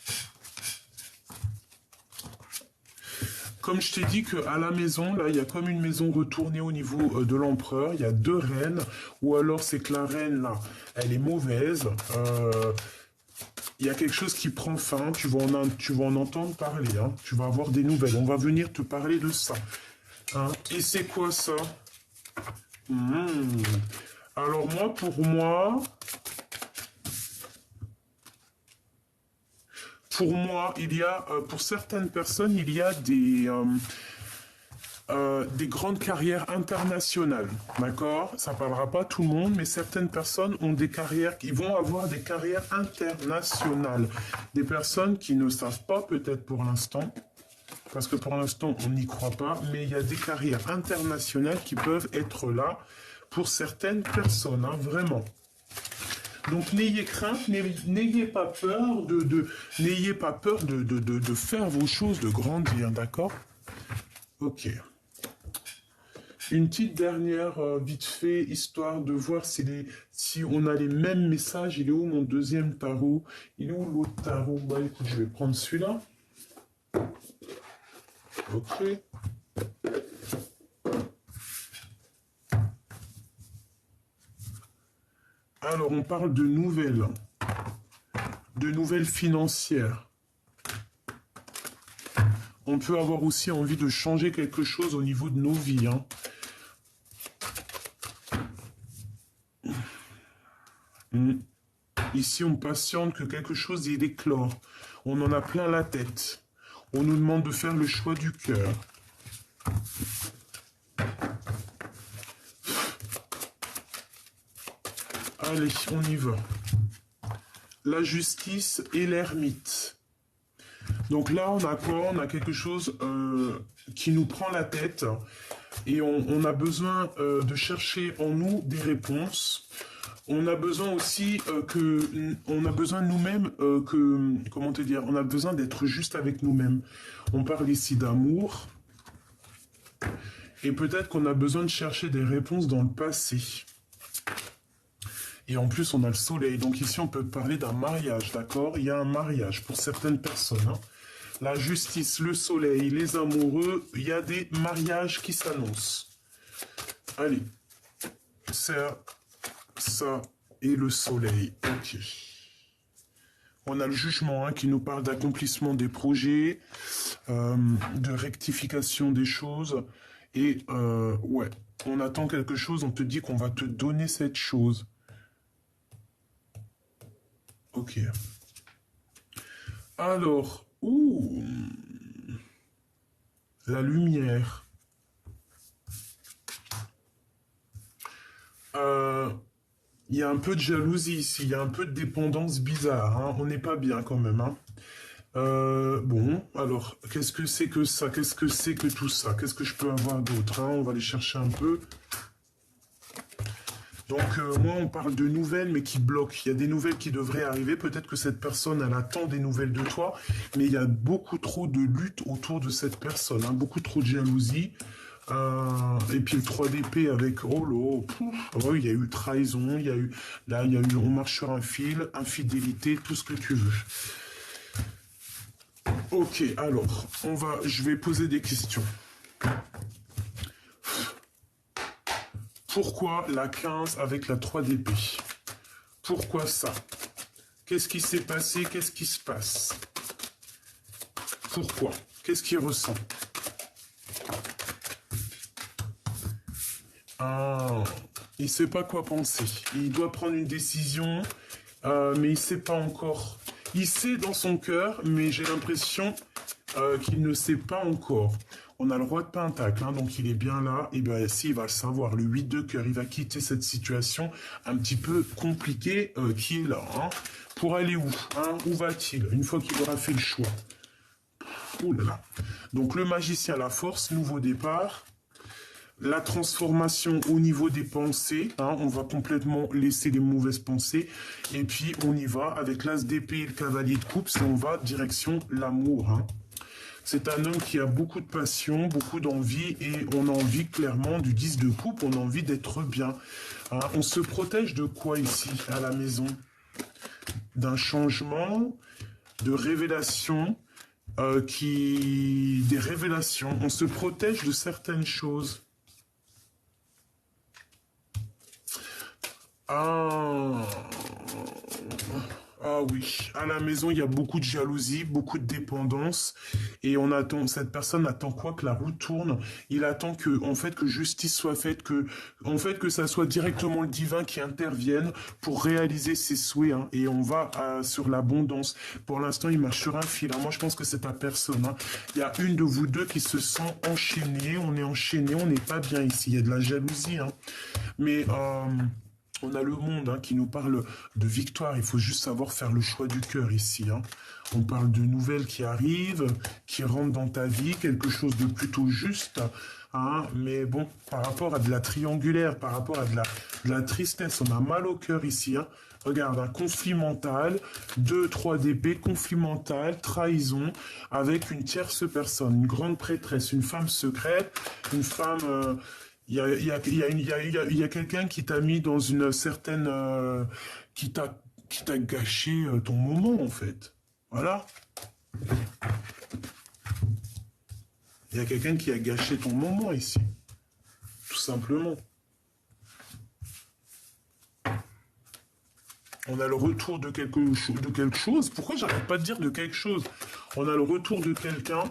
Comme je t'ai dit qu'à la maison, là, il y a comme une maison retournée au niveau de l'empereur. Il y a 2 reines. Ou alors, c'est que la reine, là, elle est mauvaise. Il y a quelque chose qui prend fin. Tu vas en entendre parler. Hein. Tu vas avoir des nouvelles. On va venir te parler de ça. Hein. Et c'est quoi ça? Alors, pour moi... il y a, pour certaines personnes, il y a des grandes carrières internationales, d'accord? Ça ne parlera pas tout le monde, mais certaines personnes ont des carrières, qui vont avoir des carrières internationales. Des personnes qui ne savent pas peut-être pour l'instant, parce que pour l'instant, on n'y croit pas, mais il y a des carrières internationales qui peuvent être là pour certaines personnes, hein, vraiment. Donc n'ayez crainte, n'ayez pas peur n'ayez pas peur de faire vos choses, de grandir, d'accord? Ok. Une petite dernière, vite fait, histoire de voir si on a les mêmes messages. Il est où mon deuxième tarot? Il est où l'autre tarot? Bah écoute, je vais prendre celui-là. Ok. Alors, on parle de nouvelles financières. On peut avoir aussi envie de changer quelque chose au niveau de nos vies. Hein. Ici, on patiente que quelque chose y éclore. On en a plein la tête. On nous demande de faire le choix du cœur. Allez, on y va. La justice et l'ermite. Donc là, on a quoi? On a quelque chose qui nous prend la tête et on a besoin de chercher en nous des réponses. On a besoin aussi on a besoin de nous-mêmes comment te dire? On a besoin d'être juste avec nous-mêmes. On parle ici d'amour et peut-être qu'on a besoin de chercher des réponses dans le passé. Et en plus, on a le soleil. Donc ici, on peut parler d'un mariage, d'accord? Il y a un mariage pour certaines personnes. Hein. La justice, le soleil, les amoureux, il y a des mariages qui s'annoncent. Allez. Ça et le soleil. Ok. On a le jugement hein, qui nous parle d'accomplissement des projets, de rectification des choses. Et ouais, on attend quelque chose, on te dit qu'on va te donner cette chose. Ok. Alors, la lumière. Il y a un peu de jalousie ici, il y a un peu de dépendance bizarre. Hein. On n'est pas bien quand même. Hein. Bon, alors, qu'est-ce que c'est que ça? Qu'est-ce que c'est que tout ça? Qu'est-ce que je peux avoir d'autre hein? On va aller chercher un peu. Donc, moi, on parle de nouvelles, mais qui bloquent. Il y a des nouvelles qui devraient arriver. Peut-être que cette personne, elle attend des nouvelles de toi, mais il y a beaucoup trop de lutte autour de cette personne. Hein, beaucoup trop de jalousie. Et puis le 3 d'épée avec oh il y a eu trahison, il y a eu on marche sur un fil, infidélité, tout ce que tu veux. Ok, alors je vais poser des questions. Pourquoi la 15 avec la 3 d'épée? Pourquoi ça? Qu'est-ce qui s'est passé? Qu'est-ce qui se passe? Pourquoi? Qu'est-ce qu'il ressent? Il ne sait pas quoi penser. Il doit prendre une décision, mais il ne sait pas encore. Il sait dans son cœur, mais j'ai l'impression qu'il ne sait pas encore. On a le roi de Pentacle, hein, donc il est bien là. Et bien si, il va le savoir. Le 8 de cœur, il va quitter cette situation un petit peu compliquée qui est là. Hein. Pour aller où hein? Où va-t-il? Une fois qu'il aura fait le choix. Ouh là là. Donc le magicien, la force, nouveau départ. La transformation au niveau des pensées, hein, on va complètement laisser les mauvaises pensées, et puis on y va avec l'as d'épée et le cavalier de coupe, et on va direction l'amour. Hein. C'est un homme qui a beaucoup de passion, beaucoup d'envie, et on a envie clairement du 10 de coupe, on a envie d'être bien. Hein. On se protège de quoi ici, à la maison? D'un changement, de révélation, des révélations. On se protège de certaines choses. Ah, ah oui, à la maison, il y a beaucoup de jalousie, beaucoup de dépendance, et on attend, cette personne attend quoi? Que la roue tourne. Il attend que, en fait, que justice soit faite, que, en fait, que ça soit directement le divin qui intervienne pour réaliser ses souhaits, hein, et on va sur l'abondance. Pour l'instant, il marche sur un fil, hein. Moi, je pense que c'est ta personne, hein. Il y a une de vous deux qui se sent enchaînée, on est enchaîné, on n'est pas bien ici, il y a de la jalousie, hein. Mais, on a le monde hein, qui nous parle de victoire. Il faut juste savoir faire le choix du cœur ici. Hein. On parle de nouvelles qui arrivent, qui rentrent dans ta vie, quelque chose de plutôt juste. Hein. Mais bon, par rapport à de la triangulaire, par rapport à de la tristesse, on a mal au cœur ici. Hein. Regarde, un conflit mental, 2, 3 d'épée, conflit mental, trahison, avec une tierce personne, une grande prêtresse, une femme secrète, une femme... Il y a quelqu'un qui t'a mis dans une certaine... qui t'a gâché ton moment, en fait. Voilà. Il y a quelqu'un qui a gâché ton moment ici. Tout simplement. On a le retour de quelque chose. Pourquoi j'arrête pas de dire de quelque chose? On a le retour de quelqu'un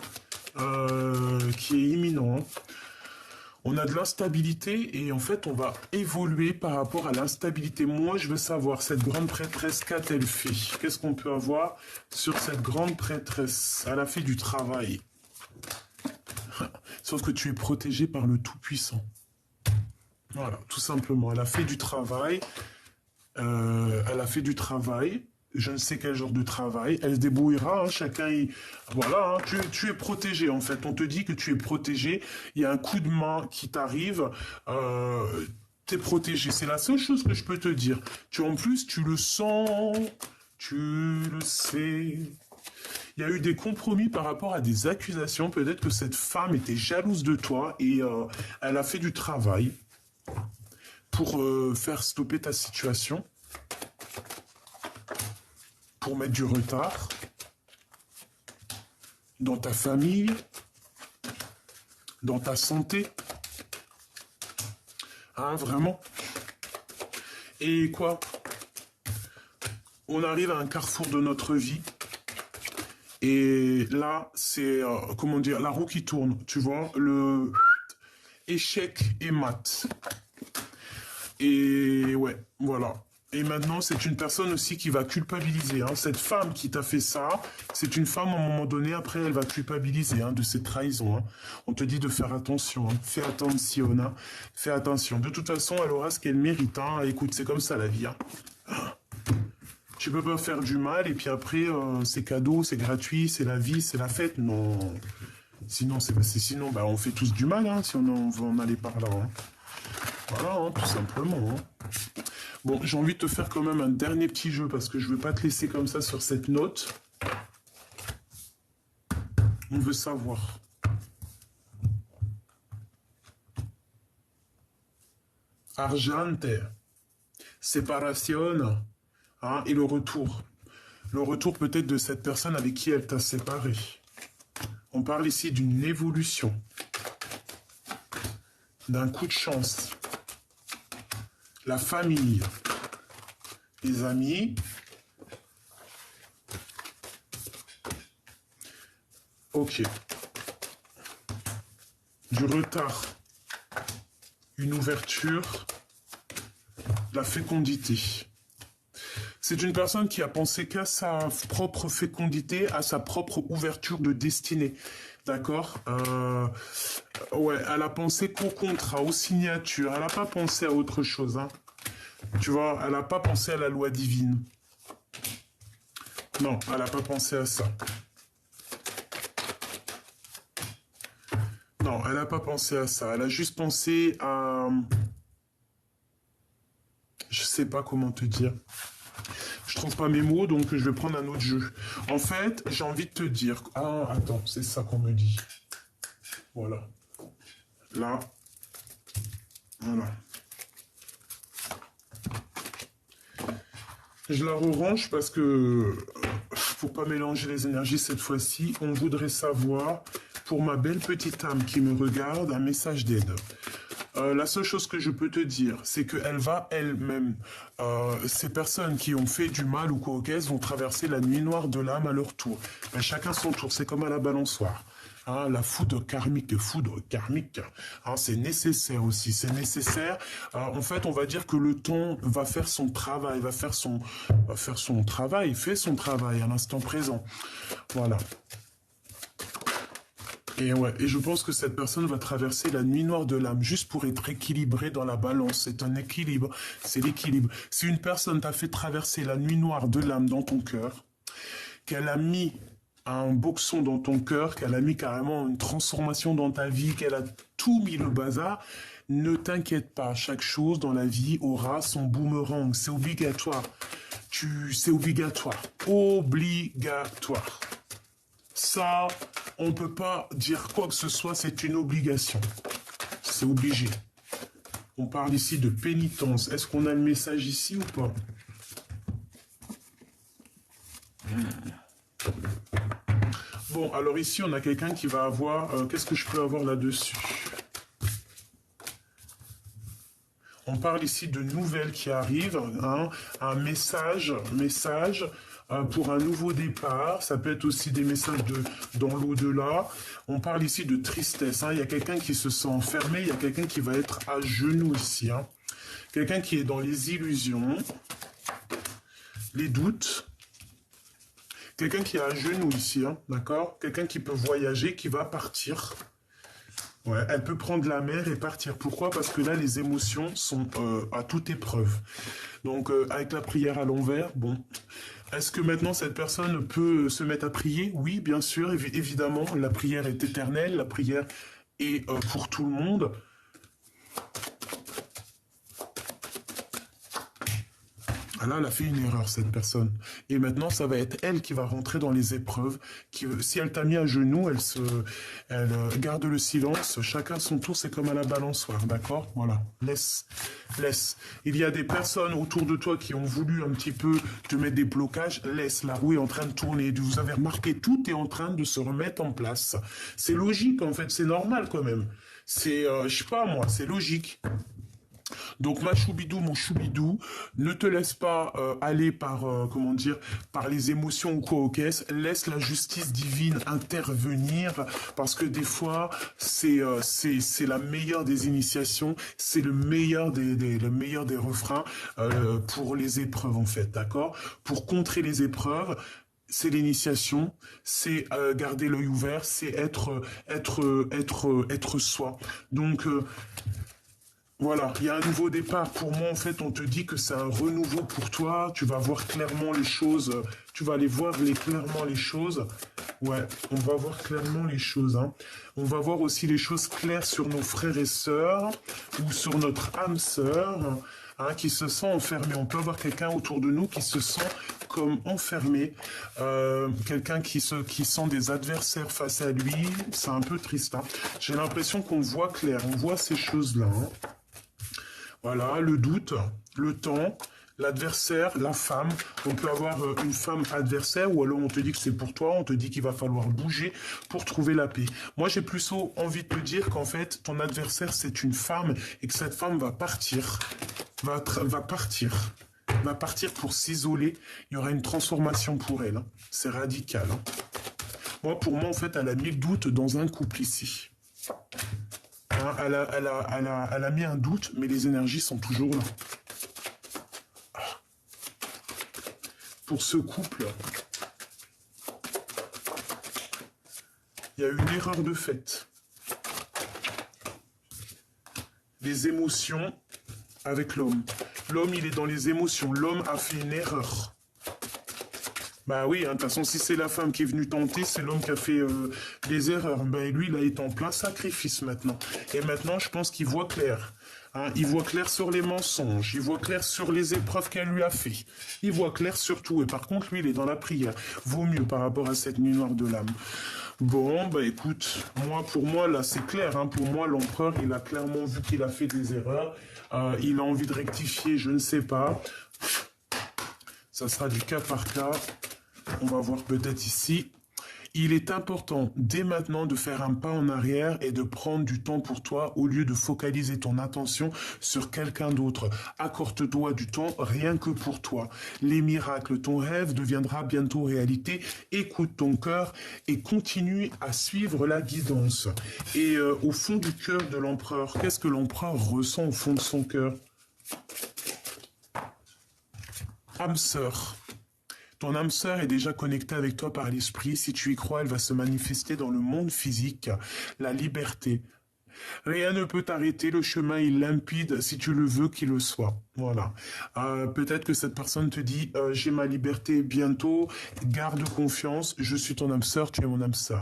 qui est imminent. Hein. On a de l'instabilité et en fait, on va évoluer par rapport à l'instabilité. Moi, je veux savoir, cette grande prêtresse, qu'a-t-elle fait? Qu'est-ce qu'on peut avoir sur cette grande prêtresse? Elle a fait du travail. Sauf que tu es protégé par le Tout-Puissant. Voilà, tout simplement. Elle a fait du travail. Elle a fait du travail. Je ne sais quel genre de travail. Elle se débrouillera, hein, chacun... Voilà, hein, tu es protégé, en fait. On te dit que tu es protégé. Il y a un coup de main qui t'arrive. Tu es protégé. C'est la seule chose que je peux te dire. En plus, tu le sens. Tu le sais. Il y a eu des compromis par rapport à des accusations. Peut-être que cette femme était jalouse de toi et elle a fait du travail pour faire stopper ta situation. Pour mettre du retard dans ta famille, dans ta santé. Hein, vraiment. Et quoi? On arrive à un carrefour de notre vie. Et là, c'est, comment dire, la roue qui tourne. Tu vois, le échec et mat. Et ouais, voilà. Et maintenant, c'est une personne aussi qui va culpabiliser. Hein. Cette femme qui t'a fait ça, c'est une femme, à un moment donné, après, elle va culpabiliser hein, de cette trahison. Hein. On te dit de faire attention. Hein. Fais attention. Hein. Fais attention. De toute façon, elle aura ce qu'elle mérite. Hein. Écoute, c'est comme ça, la vie. Hein. Tu peux pas faire du mal, et puis après, c'est cadeau, c'est gratuit, c'est la vie, c'est la fête. Non. Sinon, sinon bah, on fait tous du mal, hein, si on va en aller par là. Hein. Voilà, hein, tout simplement. Hein. Bon, j'ai envie de te faire quand même un dernier petit jeu parce que je veux pas te laisser comme ça sur cette note. On veut savoir. Argente, séparation, hein, et le retour. Le retour peut-être de cette personne avec qui elle t'a séparé. On parle ici d'une évolution, d'un coup de chance. La famille, les amis, ok, du retard, une ouverture, la fécondité. C'est une personne qui a pensé qu'à sa propre fécondité, à sa propre ouverture de destinée. D'accord. Ouais, elle a pensé qu'au contrat, aux signatures. Elle n'a pas pensé à autre chose. Hein. Tu vois, elle n'a pas pensé à la loi divine. Non, elle n'a pas pensé à ça. Non, elle n'a pas pensé à ça. Elle a juste pensé à... Je sais pas comment te dire. Je trouve pas mes mots, donc je vais prendre un autre jeu. En fait, j'ai envie de te dire... Ah, attends, c'est ça qu'on me dit. Voilà. Là. Voilà. Je la re-range parce que... Pour pas mélanger les énergies cette fois-ci, on voudrait savoir, pour ma belle petite âme qui me regarde, un message d'aide. La seule chose que je peux te dire, c'est qu'elle va elle-même, ces personnes qui ont fait du mal ou quoi vont traverser la nuit noire de l'âme à leur tour. Ben, chacun son tour, c'est comme à la balançoire. Hein, la foudre karmique, hein, c'est nécessaire aussi, c'est nécessaire. En fait, on va dire que le temps va faire son travail, fait son travail à l'instant présent. Voilà. Et ouais, et je pense que cette personne va traverser la nuit noire de l'âme juste pour être équilibrée dans la balance. C'est un équilibre, c'est l'équilibre. Si une personne t'a fait traverser la nuit noire de l'âme dans ton cœur, qu'elle a mis un boxon dans ton cœur, qu'elle a mis carrément une transformation dans ta vie, qu'elle a tout mis le bazar, ne t'inquiète pas, chaque chose dans la vie aura son boomerang. C'est obligatoire. C'est obligatoire. Obligatoire. Ça, on ne peut pas dire quoi que ce soit, c'est une obligation. C'est obligé. On parle ici de pénitence. Est-ce qu'on a le message ici ou pas? Bon, alors ici, on a quelqu'un qui va avoir... Qu'est-ce que je peux avoir là-dessus? On parle ici de nouvelles qui arrivent, hein, un message pour un nouveau départ. Ça peut être aussi des messages dans l'au-delà. On parle ici de tristesse. Hein. Il y a quelqu'un qui se sent enfermé, il y a quelqu'un qui va être à genoux ici. Hein. Quelqu'un qui est dans les illusions, les doutes. Quelqu'un qui est à genoux ici, hein, d'accord? Quelqu'un qui peut voyager, qui va partir. Ouais, elle peut prendre la mer et partir. Pourquoi? Parce que là, les émotions sont à toute épreuve. Donc, avec la prière à l'envers, bon. Est-ce que maintenant, cette personne peut se mettre à prier? Oui, bien sûr, évidemment. La prière est éternelle. La prière est pour tout le monde. Ah là, elle a fait une erreur, cette personne. Et maintenant, ça va être elle qui va rentrer dans les épreuves. Si elle t'a mis à genoux, elle garde le silence. Chacun son tour, c'est comme à la balançoire, d'accord? Voilà, laisse. Il y a des personnes autour de toi qui ont voulu un petit peu te mettre des blocages. Laisse, la roue est en train de tourner. Vous avez remarqué, tout est en train de se remettre en place. C'est logique, en fait, c'est normal quand même. C'est, je sais pas moi, c'est logique. Donc ma choubidou, mon choubidou, ne te laisse pas aller par comment dire, par les émotions ou quoi aux caisses. Laisse la justice divine intervenir parce que des fois c'est la meilleure des initiations, c'est le meilleur des refrains pour les épreuves en fait, d'accord? Pour contrer les épreuves. C'est l'initiation, c'est garder l'œil ouvert, c'est être soi. Donc voilà, il y a un nouveau départ. Pour moi, en fait, on te dit que c'est un renouveau pour toi. Tu vas voir clairement les choses. Tu vas aller voir clairement les choses. Ouais, on va voir clairement les choses. Hein. On va voir aussi les choses claires sur nos frères et sœurs ou sur notre âme sœur hein, qui se sent enfermé. On peut avoir quelqu'un autour de nous qui se sent comme enfermé. Quelqu'un qui sent des adversaires face à lui. C'est un peu triste. Hein. J'ai l'impression qu'on voit clair. On voit ces choses-là. Hein. Voilà, le doute, le temps, l'adversaire, la femme. On peut avoir une femme adversaire ou alors on te dit que c'est pour toi, on te dit qu'il va falloir bouger pour trouver la paix. Moi, j'ai plus envie de te dire qu'en fait, ton adversaire, c'est une femme et que cette femme va partir, va partir pour s'isoler. Il y aura une transformation pour elle. Hein. C'est radical. Hein. Pour moi, en fait, elle a mis le doute dans un couple ici. Hein, elle a mis un doute, mais les énergies sont toujours là. pour ce couple. Il y a une erreur de fait. Les émotions avec l'homme. L'homme, il est dans les émotions. L'homme a fait une erreur. Bah oui, de toute façon, si c'est la femme qui est venue tenter, c'est l'homme qui a fait des erreurs. Ben lui, il a été en plein sacrifice maintenant. Et maintenant, je pense qu'il voit clair. Hein, il voit clair sur les mensonges. Il voit clair sur les épreuves qu'elle lui a fait. Il voit clair sur tout. Et par contre, lui, il est dans la prière. Vaut mieux par rapport à cette nuit noire de l'âme. Bon, bah écoute, pour moi, là, c'est clair. Hein, pour moi, l'empereur, il a clairement vu qu'il a fait des erreurs. Il a envie de rectifier, je ne sais pas. Ça sera du cas par cas. On va voir peut-être ici. Il est important dès maintenant de faire un pas en arrière et de prendre du temps pour toi au lieu de focaliser ton attention sur quelqu'un d'autre. Accorde-toi du temps rien que pour toi. Les miracles, ton rêve deviendra bientôt réalité. Écoute ton cœur et continue à suivre la guidance. Et au fond du cœur de l'empereur, qu'est-ce que l'empereur ressent au fond de son cœur? Âme sœur. Ton âme sœur est déjà connectée avec toi par l'esprit. Si tu y crois, elle va se manifester dans le monde physique. La liberté. Rien ne peut t'arrêter. Le chemin est limpide si tu le veux qu'il le soit. Voilà. Peut-être que cette personne te dit j'ai ma liberté bientôt. Garde confiance. Je suis ton âme sœur. Tu es mon âme sœur.